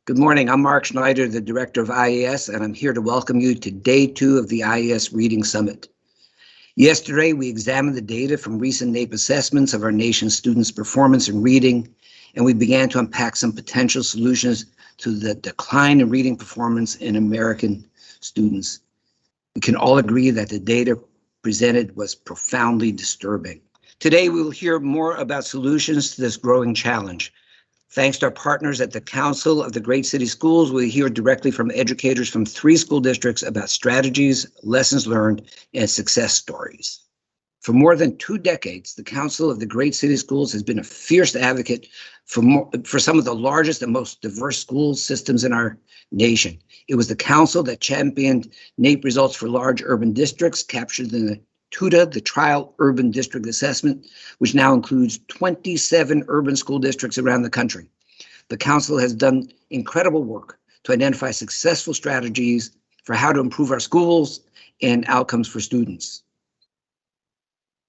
Good morning. I'm Mark Schneider, the director of IES, and I'm here to welcome you to day 2 of the IES Reading Summit. Yesterday, we examined the data from recent NAEP assessments of our nation's students' performance in reading, and we began to unpack some potential solutions to the decline in reading performance in American students. We can all agree that the data presented was profoundly disturbing. Today, we will hear more about solutions to this growing challenge. Thanks to our partners at the Council of the Great City Schools, we'll hear directly from educators from 3 school districts about strategies, lessons learned, and success stories. For more than 2 decades, the Council of the Great City Schools has been a fierce advocate for some of the largest and most diverse school systems in our nation. It was the council that championed NAEP results for large urban districts captured in the TUDA, the Trial Urban District Assessment, which now includes 27 urban school districts around the country. The council has done incredible work to identify successful strategies for how to improve our schools and outcomes for students.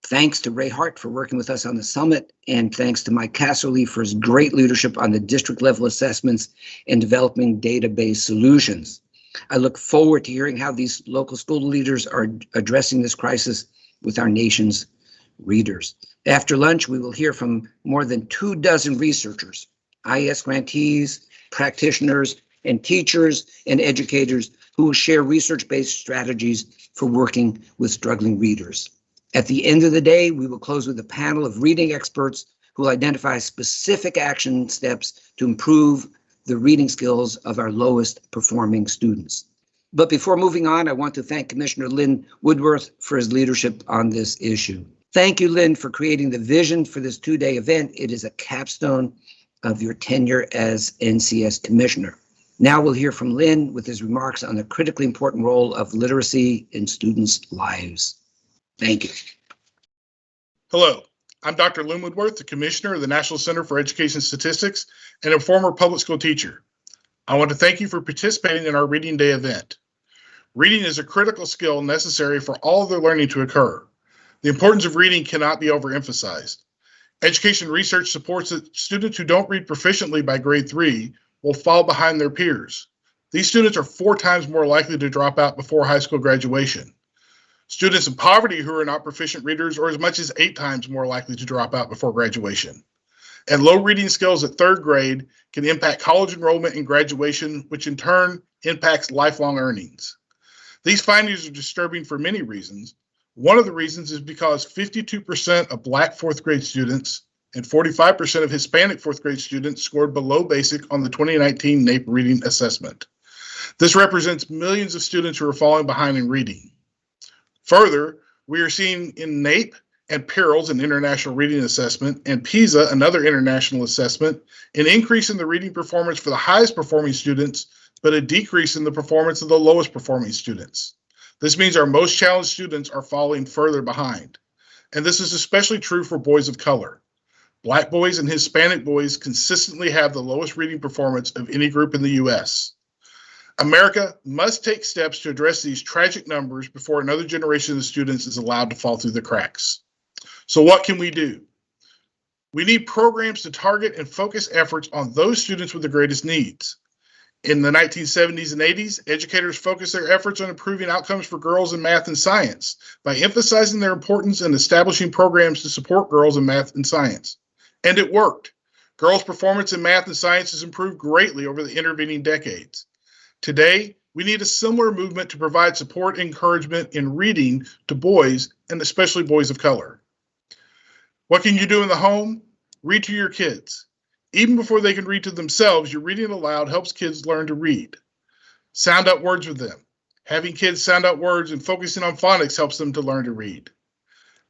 Thanks to Ray Hart for working with us on the summit, and thanks to Mike Casserly for his great leadership on the district level assessments and developing database solutions. I look forward to hearing how these local school leaders are addressing this crisis with our nation's readers. After lunch, we will hear from more than 24 researchers, IES grantees, practitioners, and teachers and educators who will share research-based strategies for working with struggling readers. At the end of the day, we will close with a panel of reading experts who will identify specific action steps to improve the reading skills of our lowest performing students. But before moving on, I want to thank Commissioner Lynn Woodworth for his leadership on this issue. Thank you, Lynn, for creating the vision for this 2-day event. It is a capstone of your tenure as NCES Commissioner. Now we'll hear from Lynn with his remarks on the critically important role of literacy in students' lives. Thank you. Hello. I'm Dr. Lynn Woodworth, the Commissioner of the National Center for Education Statistics and a former public school teacher. I want to thank you for participating in our Reading Day event. Reading is a critical skill necessary for all of their learning to occur. The importance of reading cannot be overemphasized. Education research supports that students who don't read proficiently by grade 3 will fall behind their peers. These students are 4 times more likely to drop out before high school graduation. Students in poverty who are not proficient readers are as much as 8 times more likely to drop out before graduation. And low reading skills at 3rd grade can impact college enrollment and graduation, which in turn impacts lifelong earnings. These findings are disturbing for many reasons. One of the reasons is because 52% of Black 4th grade students and 45% of Hispanic 4th grade students scored below basic on the 2019 NAEP reading assessment. This represents millions of students who are falling behind in reading. Further, we are seeing in NAEP and PIRLS, an international reading assessment, and PISA, another international assessment, an increase in the reading performance for the highest performing students, but a decrease in the performance of the lowest performing students. This means our most challenged students are falling further behind. And this is especially true for boys of color. Black boys and Hispanic boys consistently have the lowest reading performance of any group in the U.S. America must take steps to address these tragic numbers before another generation of students is allowed to fall through the cracks. So what can we do? We need programs to target and focus efforts on those students with the greatest needs. In the 1970s and 80s, educators focused their efforts on improving outcomes for girls in math and science by emphasizing their importance and establishing programs to support girls in math and science. And it worked. Girls' performance in math and science has improved greatly over the intervening decades. Today, we need a similar movement to provide support and encouragement in reading to boys, and especially boys of color. What can you do in the home? Read to your kids. Even before they can read to themselves, your reading aloud helps kids learn to read. Sound out words with them. Having kids sound out words and focusing on phonics helps them to learn to read.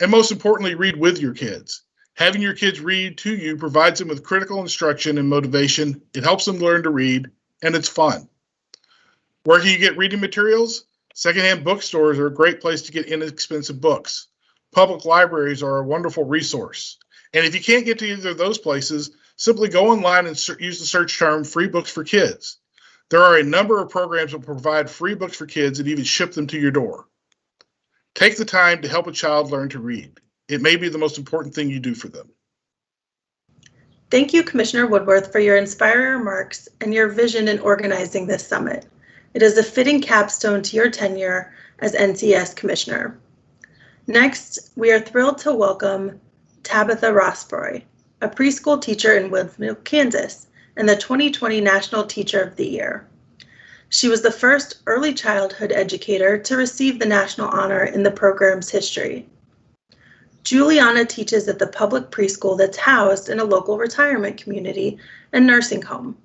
And most importantly, read with your kids. Having your kids read to you provides them with critical instruction and motivation. It helps them learn to read, and it's fun. Where can you get reading materials? Secondhand bookstores are a great place to get inexpensive books. Public libraries are a wonderful resource. And if you can't get to either of those places, simply go online and use the search term free books for kids. There are a number of programs that provide free books for kids and even ship them to your door. Take the time to help a child learn to read. It may be the most important thing you do for them. Thank you, Commissioner Woodworth, for your inspiring remarks and your vision in organizing this summit. It is a fitting capstone to your tenure as NCES Commissioner. Next, we are thrilled to welcome Tabatha Rosproy, a preschool teacher in Woodville, Kansas, and the 2020 National Teacher of the Year. She was the first early childhood educator to receive the national honor in the program's history. Juliana teaches at the public preschool that's housed in a local retirement community and nursing home.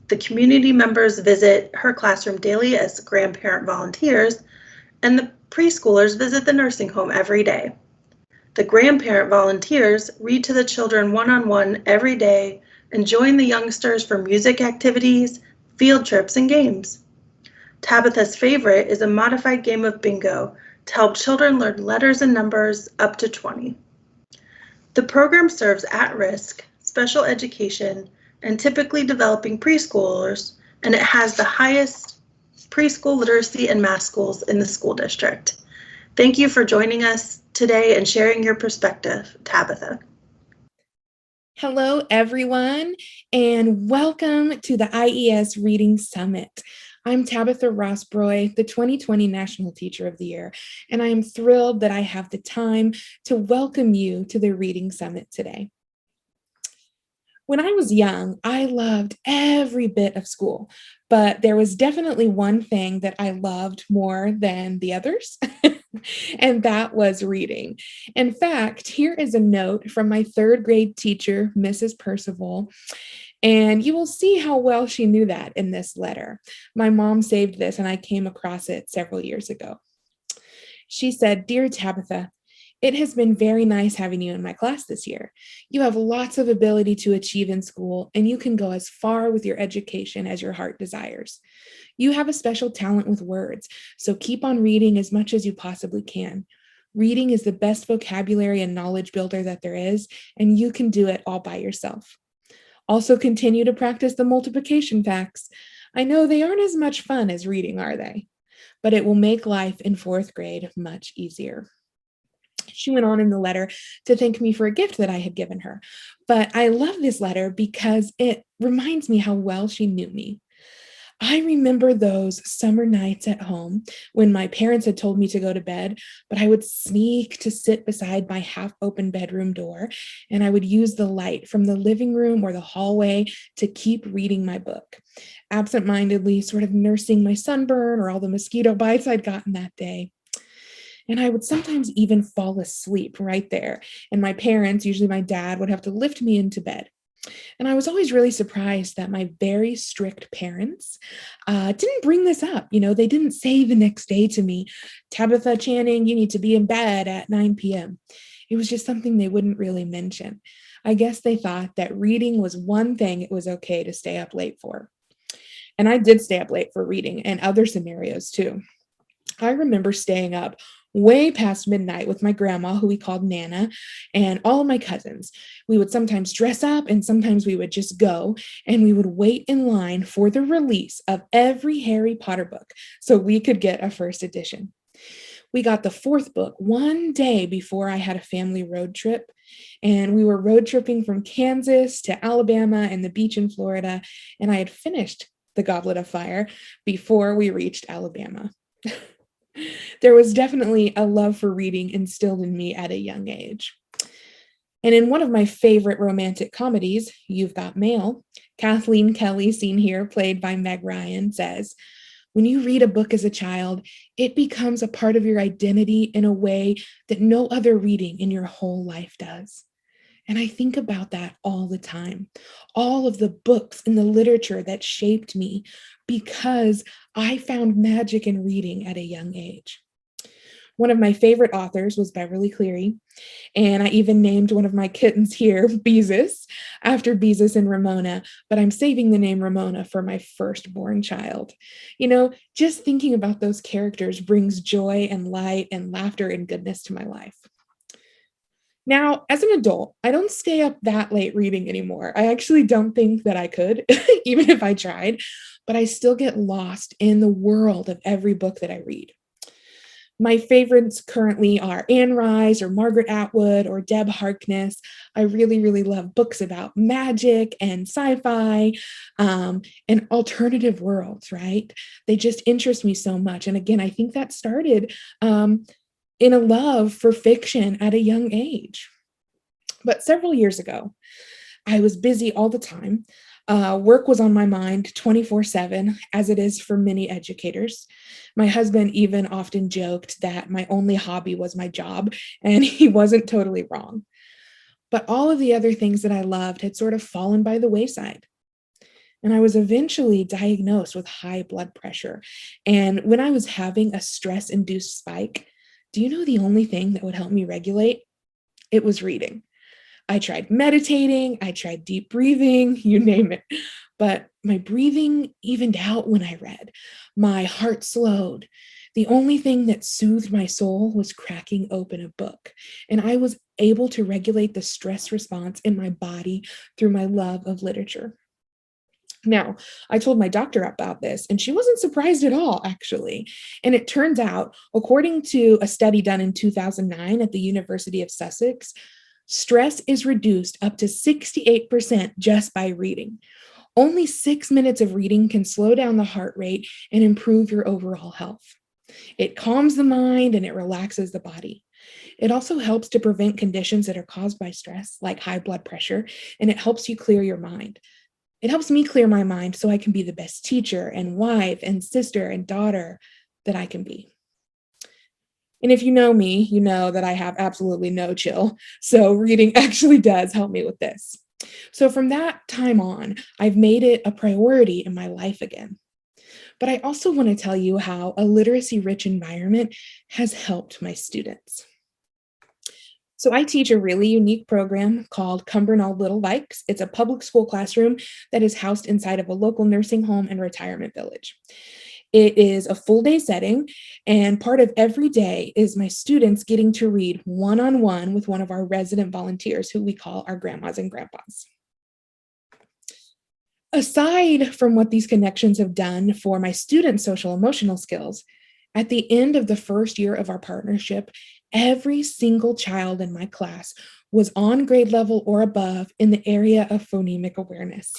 The community members visit her classroom daily as grandparent volunteers, and the preschoolers visit the nursing home every day. The grandparent volunteers read to the children one-on-one every day and join the youngsters for music activities, field trips, and games. Tabatha's favorite is a modified game of bingo to help children learn letters and numbers up to 20. The program serves at-risk, special education, and typically developing preschoolers, and it has the highest preschool literacy and math schools in the school district. Thank you for joining us today and sharing your perspective, Tabatha. Hello, everyone, and welcome to the IES Reading Summit. I'm Tabatha Rosproy, the 2020 National Teacher of the Year, and I am thrilled that I have the time to welcome you to the Reading Summit today. When I was young, I loved every bit of school, but there was definitely one thing that I loved more than the others, and that was reading. In fact, here is a note from my third grade teacher, Mrs. Percival, and you will see how well she knew that in this letter. My mom saved this, and I came across it several years ago. She said, "Dear Tabatha, it has been very nice having you in my class this year. You have lots of ability to achieve in school, and you can go as far with your education as your heart desires. You have a special talent with words, so keep on reading as much as you possibly can. Reading is the best vocabulary and knowledge builder that there is, and you can do it all by yourself. Also continue to practice the multiplication facts. I know they aren't as much fun as reading, are they? But it will make life in fourth grade much easier." She went on in the letter to thank me for a gift that I had given her. But I love this letter because it reminds me how well she knew me. I remember those summer nights at home when my parents had told me to go to bed, but I would sneak to sit beside my half-open bedroom door, and I would use the light from the living room or the hallway to keep reading my book, absentmindedly sort of nursing my sunburn or all the mosquito bites I'd gotten that day. And I would sometimes even fall asleep right there, and my parents, usually my dad, would have to lift me into bed. And I was always really surprised that my very strict parents didn't bring this up. They didn't say the next day to me, "Tabatha Channing, you need to be in bed at 9 p.m. It was just something they wouldn't really mention. I guess they thought that reading was one thing it was okay to stay up late for. And I did stay up late for reading and other scenarios too. I remember staying up way past midnight with my grandma, who we called Nana, and all of my cousins. We would sometimes dress up and sometimes we would just go, and we would wait in line for the release of every Harry Potter book so we could get a first edition. We got the fourth book one day before I had a family road trip, and we were road tripping from Kansas to Alabama and the beach in Florida, and I had finished The Goblet of Fire before we reached Alabama. There was definitely a love for reading instilled in me at a young age. And in one of my favorite romantic comedies, You've Got Mail, Kathleen Kelly, seen here, played by Meg Ryan, says, "When you read a book as a child, it becomes a part of your identity in a way that no other reading in your whole life does." And I think about that all the time. All of the books and the literature that shaped me because I found magic in reading at a young age. One of my favorite authors was Beverly Cleary, and I even named one of my kittens here Beezus, after Beezus and Ramona, but I'm saving the name Ramona for my firstborn child. Just thinking about those characters brings joy and light and laughter and goodness to my life. Now, as an adult, I don't stay up that late reading anymore. I actually don't think that I could, even if I tried, but I still get lost in the world of every book that I read. My favorites currently are Anne Rice or Margaret Atwood or Deb Harkness. I really, really love books about magic and sci-fi and alternative worlds, right? They just interest me so much. And again, I think that started in a love for fiction at a young age. But several years ago, I was busy all the time. Work was on my mind 24/7, as it is for many educators. My husband even often joked that my only hobby was my job, and he wasn't totally wrong. But all of the other things that I loved had sort of fallen by the wayside. And I was eventually diagnosed with high blood pressure. And when I was having a stress-induced spike, do you know the only thing that would help me regulate? It was reading. I tried meditating, I tried deep breathing, you name it. But my breathing evened out when I read. My heart slowed. The only thing that soothed my soul was cracking open a book. And I was able to regulate the stress response in my body through my love of literature. Now, I told my doctor about this, and she wasn't surprised at all, actually. And it turns out, according to a study done in 2009 at the University of Sussex, stress is reduced up to 68% just by reading. Only 6 minutes of reading can slow down the heart rate and improve your overall health. It calms the mind and it relaxes the body. It also helps to prevent conditions that are caused by stress, like high blood pressure, and it helps you clear your mind. It helps me clear my mind so I can be the best teacher and wife and sister and daughter that I can be. And if you know me, you know that I have absolutely no chill. So reading actually does help me with this. So from that time on, I've made it a priority in my life again. But I also want to tell you how a literacy-rich environment has helped my students. So I teach a really unique program called Cumbernauld Little Vikes. It's a public school classroom that is housed inside of a local nursing home and retirement village. It is a full day setting, and part of every day is my students getting to read one-on-one with one of our resident volunteers, who we call our grandmas and grandpas. Aside from what these connections have done for my students' social emotional skills, at the end of the first year of our partnership, every single child in my class was on grade level or above in the area of phonemic awareness,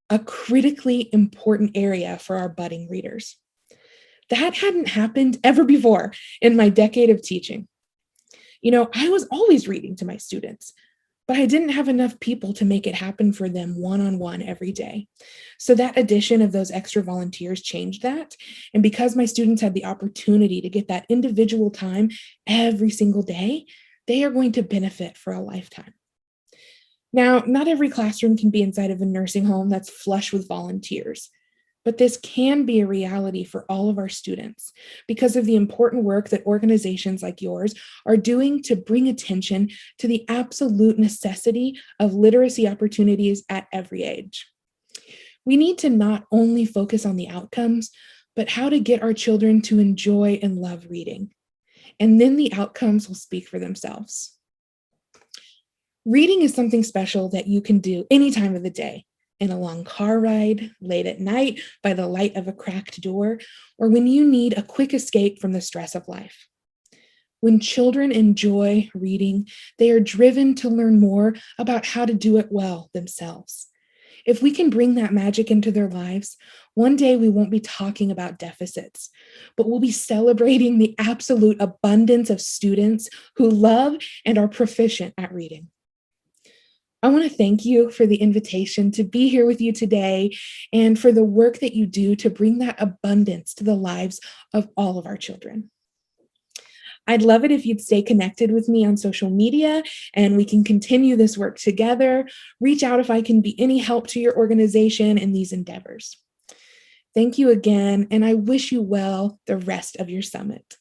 a critically important area for our budding readers. That hadn't happened ever before in my decade of teaching. You know, I was always reading to my students, but I didn't have enough people to make it happen for them one-on-one every day. So that addition of those extra volunteers changed that. And because my students had the opportunity to get that individual time every single day, they are going to benefit for a lifetime. Now, not every classroom can be inside of a nursing home that's flush with volunteers, but this can be a reality for all of our students because of the important work that organizations like yours are doing to bring attention to the absolute necessity of literacy opportunities at every age. We need to not only focus on the outcomes, but how to get our children to enjoy and love reading. And then the outcomes will speak for themselves. Reading is something special that you can do any time of the day, in a long car ride, late at night, by the light of a cracked door, or when you need a quick escape from the stress of life. When children enjoy reading, they are driven to learn more about how to do it well themselves. If we can bring that magic into their lives, one day we won't be talking about deficits, but we'll be celebrating the absolute abundance of students who love and are proficient at reading. I want to thank you for the invitation to be here with you today and for the work that you do to bring that abundance to the lives of all of our children. I'd love it if you'd stay connected with me on social media and we can continue this work together. Reach out if I can be any help to your organization in these endeavors. Thank you again, and I wish you well the rest of your summit.